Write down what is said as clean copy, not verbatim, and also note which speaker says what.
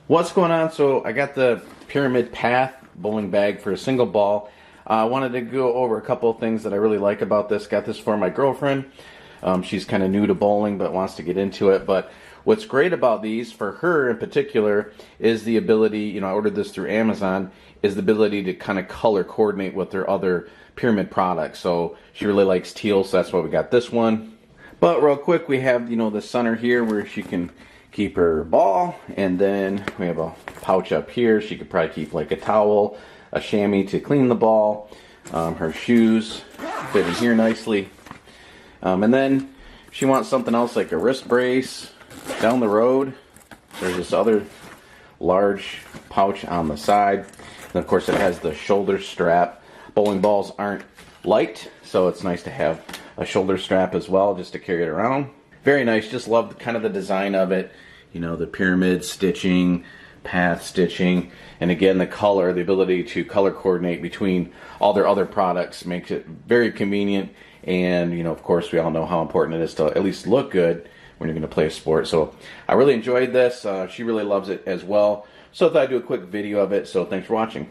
Speaker 1: What's going on? So I got the Pyramid Path bowling bag for a single ball. I wanted to go over a couple of things that I really like about this. Got this for my girlfriend. She's kind of new to bowling but wants to get into it. But what's great about these, for her in particular, is the ability, I ordered this through Amazon, is the ability to kind of color coordinate with their other Pyramid products. So she really likes teal, so that's why we got this one. But real quick, we have, the center here where she can keep her ball, and then we have a pouch up here. She could probably keep like a towel, a chamois to clean the ball, her shoes fit in here nicely, and then she wants something else like a wrist brace down the road. There's this other large pouch on the side, and of course it has the shoulder strap. Bowling balls aren't light, so it's nice to have a shoulder strap as well just to carry it around. Very nice. Just love kind of the design of it. The pyramid stitching, path stitching, and again the color, the ability to color coordinate between all their other products makes it very convenient. And of course we all know how important it is to at least look good when you're going to play a sport. So I really enjoyed this. She really loves it as well. So I thought I'd do a quick video of it. So thanks for watching.